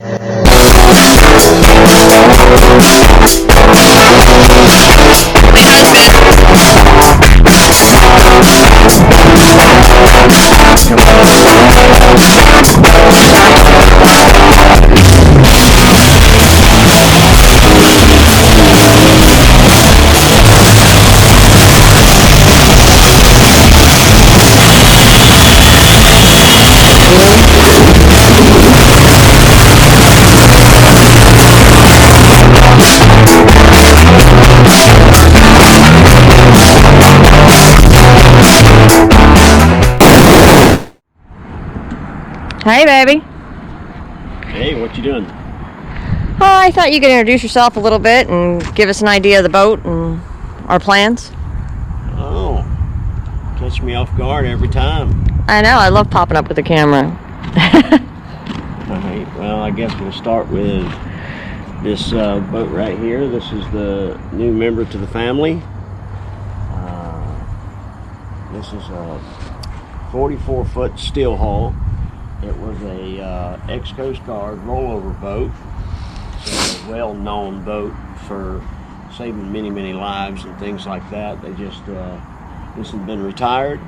Hey, baby. Hey, what you doing? Oh, I thought you could introduce yourself a little bit and give us an idea of the boat and our plans. Oh, catch me off guard every time. I know, I love popping up with the camera. Alright, well, I guess we'll start with this boat right here. This is the new member to the family. This is a 44-foot steel hull. It was a ex-Coast Guard rollover boat. It's a well-known boat for saving many, many lives and things like that. They just, this has been retired.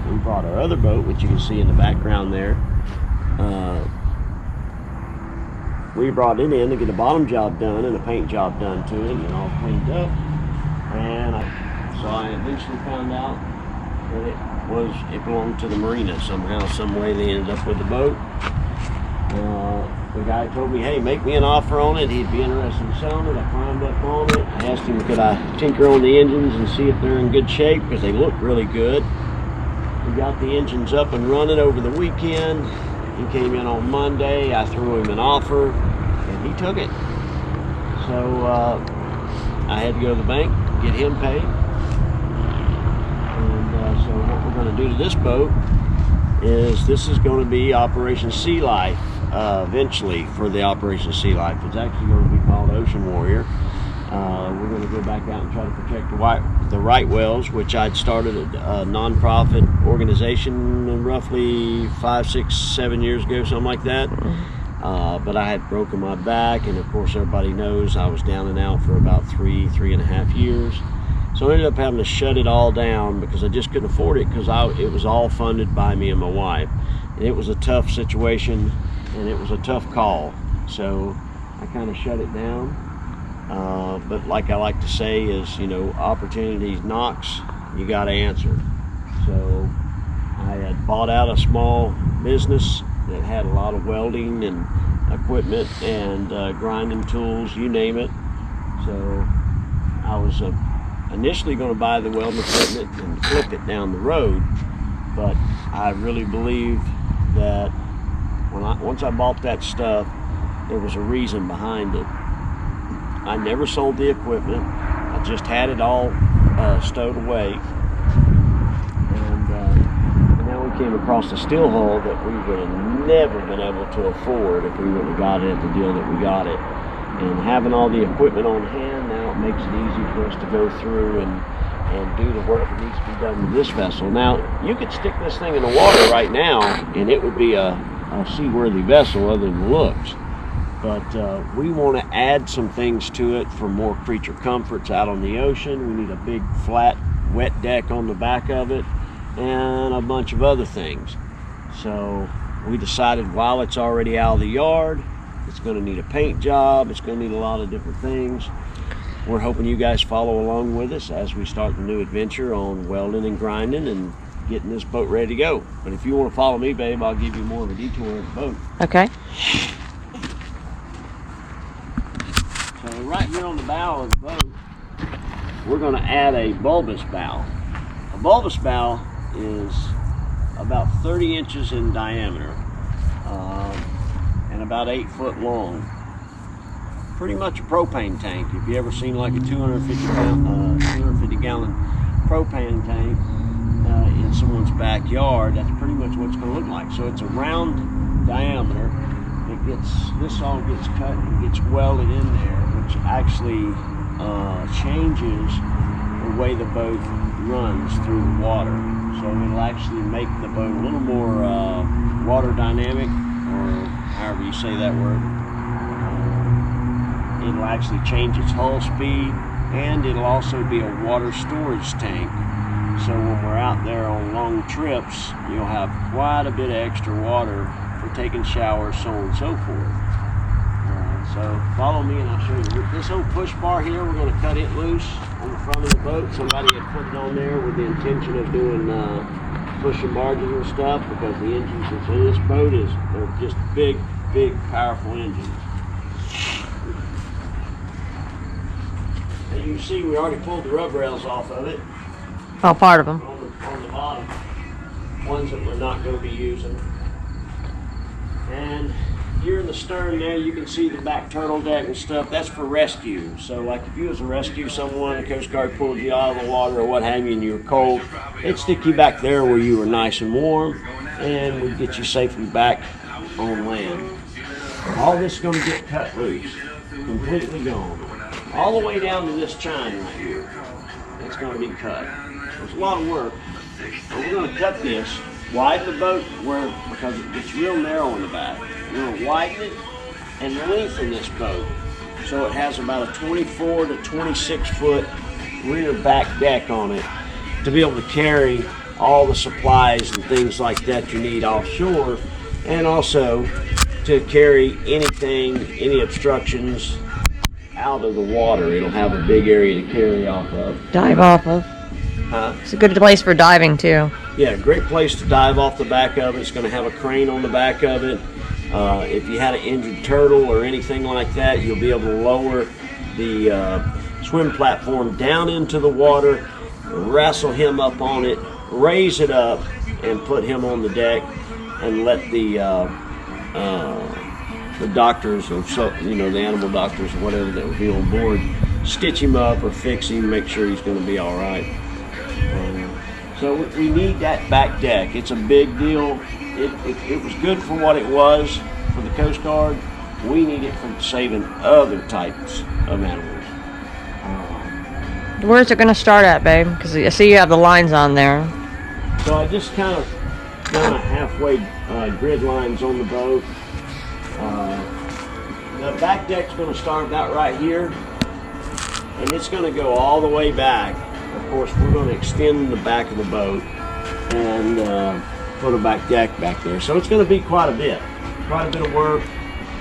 We brought our other boat, which you can see in the background there. We brought it in to get a bottom job done and a paint job done to it and all cleaned up. And so I eventually found out that it belonged to the marina somehow, some way. They ended up with the boat. The guy told me, hey, make me an offer on it. He'd be interested in selling it. I climbed up on it. I asked him, could I tinker on the engines and see if they're in good shape, because they look really good. We got the engines up and running over the weekend. He came in on Monday. I threw him an offer, and he took it. So I had to go to the bank, get him paid. So what we're going to do to this boat is this is going to be Operation SEALIFE eventually for the Operation SEALIFE. It's actually going to be called Ocean Warrior. We're going to go back out and try to protect the right whales, which I'd started a non-profit organization roughly 5, 6, 7 years ago, something like that. But I had broken my back, and of course everybody knows I was down and out for about 3.5 years. So I ended up having to shut it all down because I just couldn't afford it, because it was all funded by me and my wife. And it was a tough situation, and it was a tough call. So I kind of shut it down. But like I like to say is, you know, opportunity knocks, you got to answer. So I had bought out a small business that had a lot of welding and equipment and grinding tools, you name it. So I was initially going to buy the welding equipment and flip it down the road, but I really believed that once I bought that stuff, there was a reason behind it. I never sold the equipment. I just had it all stowed away. And now we came across a steel hull that we would have never been able to afford if we would have got it at the deal that we got it. And having all the equipment on hand, now it makes it easy for us to go through and do the work that needs to be done with this vessel. Now, you could stick this thing in the water right now, and it would be a seaworthy vessel other than looks. But we want to add some things to it for more creature comforts out on the ocean. We need a big, flat, wet deck on the back of it, and a bunch of other things. So we decided while it's already out of the yard, it's going to need a paint job. It's going to need a lot of different things. We're hoping you guys follow along with us as we start the new adventure on welding and grinding and getting this boat ready to go. But if you want to follow me, babe, I'll give you more of a detour of the boat. Okay. So right here on the bow of the boat, we're going to add a bulbous bow. A bulbous bow is about 30 inches in diameter. And about 8 foot long. Pretty much a propane tank. If you ever seen like a 250 gallon propane tank in someone's backyard, that's pretty much what it's going to look like. So it's a round diameter. This all gets cut and gets welded in there, which actually changes the way the boat runs through the water. So it'll actually make the boat a little more water dynamic, or however you say that word. It'll actually change its hull speed, and it'll also be a water storage tank. So when we're out there on long trips, you'll have quite a bit of extra water for taking showers, so on and so forth. So follow me and I'll show you. This old push bar here, we're going to cut it loose on the front of the boat. Somebody had put it on there with the intention of doing pushing barges and stuff, because the engines that's in this boat they're just big, powerful engines. As you can see, we already pulled the rub rails off of it. Oh, part of them. On the bottom, ones that we're not going to be using. And here in the stern there, you can see the back turtle deck and stuff. That's for rescue. So like if you was to rescue someone, the Coast Guard pulled you out of the water or what have you, and you were cold, they'd stick you back there where you were nice and warm, and we'd get you safely back on land. All this is going to get cut loose, completely gone. All the way down to this chine right here. It's going to be cut. It's a lot of work. But we're going to cut this, widen the boat because it's real narrow in the back. We're going to widen it and lengthen this boat so it has about a 24 to 26 foot rear back deck on it to be able to carry all the supplies and things like that you need offshore, and also to carry any obstructions out of the water. It'll have a big area to carry off of. Dive off of. It's a good place for diving too. Yeah, great place to dive off the back of it. It's going to have a crane on the back of it. If you had an injured turtle or anything like that, you'll be able to lower the swim platform down into the water, wrestle him up on it, raise it up, and put him on the deck, and let the doctors, or the animal doctors or whatever that would be on board, stitch him up or fix him, make sure he's going to be all right. So we need that back deck. It's a big deal. It was good for what it was for the Coast Guard. We need it for saving other types of animals. Where's it going to start at, babe? Because I see you have the lines on there. So I just kind of done a halfway grid lines on the boat. The back deck's going to start about right here, and it's going to go all the way back. Of course, we're going to extend the back of the boat and put a back deck back there. So it's going to be quite a bit of work,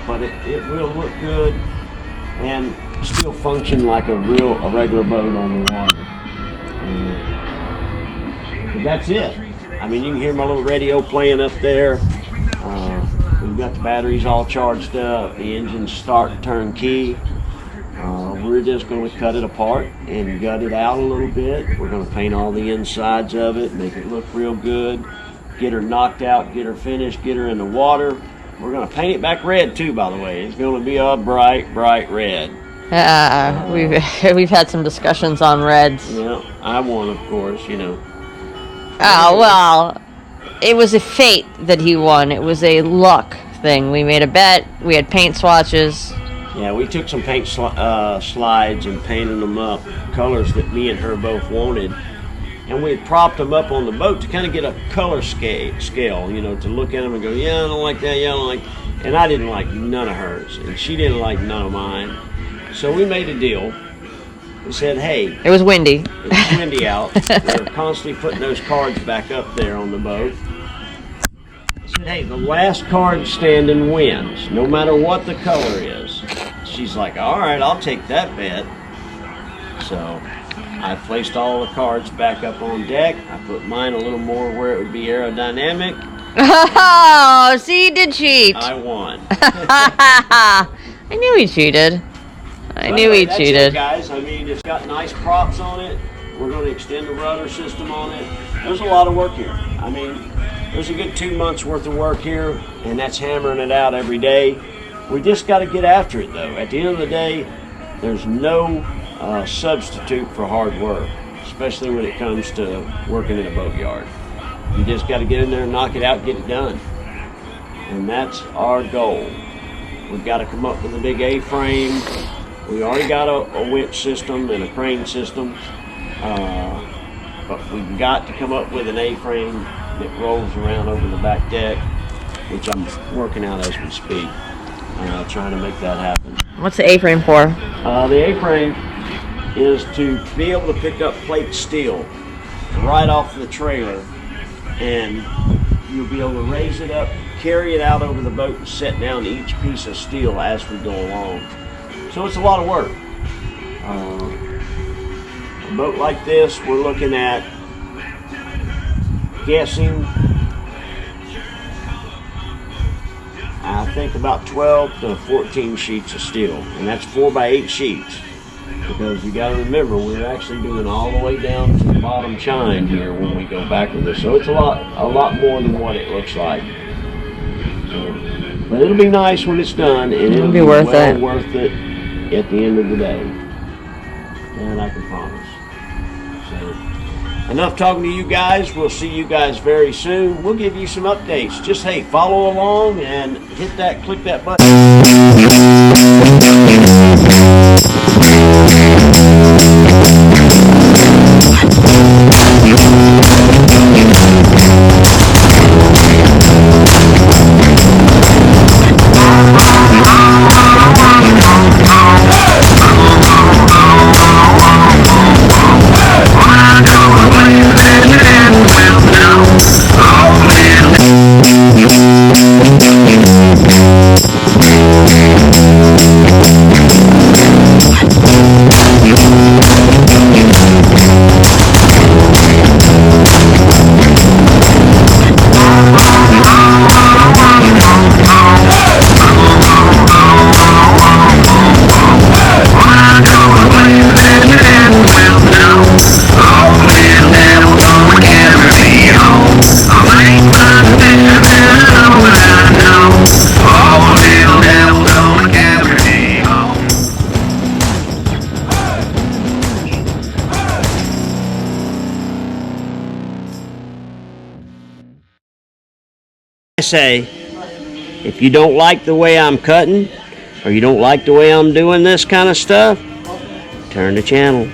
but it will look good and still function like a regular boat on the water. But that's it. I mean, you can hear my little radio playing up there. We've got the batteries all charged up. The engine's start turnkey. We're just going to cut it apart and gut it out a little bit. We're going to paint all the insides of it, make it look real good, get her knocked out, get her finished, get her in the water. We're going to paint it back red too, by the way. It's going to be a bright red. We've had some discussions on reds. Yeah, I won, of course, Oh, well, it was a fate that he won. It was a luck thing. We made a bet. We had paint swatches. Yeah, we took some paint slides and painted them up, colors that me and her both wanted. And we had propped them up on the boat to kind of get a color scale, to look at them and go, yeah, I don't like that, yeah, I don't like. And I didn't like none of hers, and she didn't like none of mine. So we made a deal. We said, hey. It was windy. It was windy out. We're constantly putting those cards back up there on the boat. I said, hey, the last card standing wins, no matter what the color is. She's like, all right, I'll take that bet. So I placed all the cards back up on deck. I put mine a little more where it would be aerodynamic. Oh, see, you did cheat. I won. I knew he cheated. I knew he that's cheated. It, guys. I mean, it's got nice props on it. We're going to extend the rudder system on it. There's a lot of work here. I mean, there's a good 2 months worth of work here, and that's hammering it out every day. We just got to get after it, though. At the end of the day, there's no substitute for hard work, especially when it comes to working in a boatyard. You just got to get in there and knock it out, get it done. And that's our goal. We've got to come up with a big A-frame. We already got a winch system and a crane system, but we've got to come up with an A-frame that rolls around over the back deck. which I'm working out as we speak, trying to make that happen. What's the A-frame for? The A-frame is to be able to pick up plate steel right off the trailer, and you'll be able to raise it up, carry it out over the boat, and set down each piece of steel as we go along. So it's a lot of work. A boat like this, we're looking at guessing, I think about 12 to 14 sheets of steel, and that's 4x8 sheets. Because you got to remember, we're actually doing all the way down to the bottom chine here when we go back with this. So it's a lot more than what it looks like. So, but it'll be nice when it's done, and it'll be worth it at the end of the day. And I can promise. So, enough talking to you guys. We'll see you guys very soon. We'll give you some updates. Just, hey, follow along and click that button. Say, if you don't like the way I'm cutting, or you don't like the way I'm doing this kind of stuff, turn the channel.